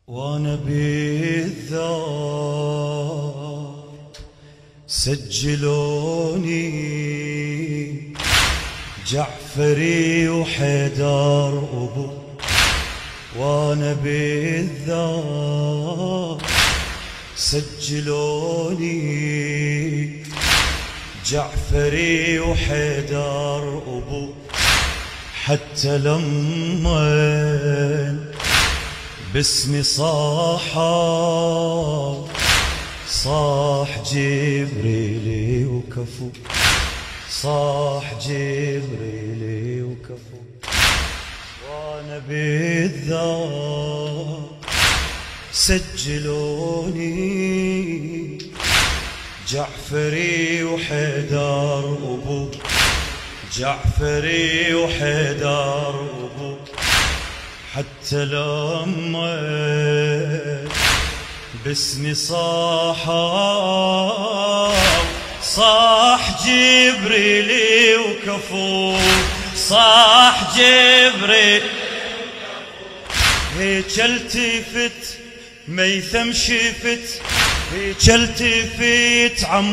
وانا بالذات سجلوني جعفري وحيدر أبو، وانا بالذات سجلوني جعفري وحيدر أبو، حتى لما باسمي صاح جبريل وكفو، صاح جبريل وكفو، وانا بالذات سجلوني جعفري وحيدر أبو، جعفري وحيدر أبو، حتى لما باسمي صاح جبريل وكفو، صاح جبريل. هيك التفت ميثم شفت، هيك التفت عم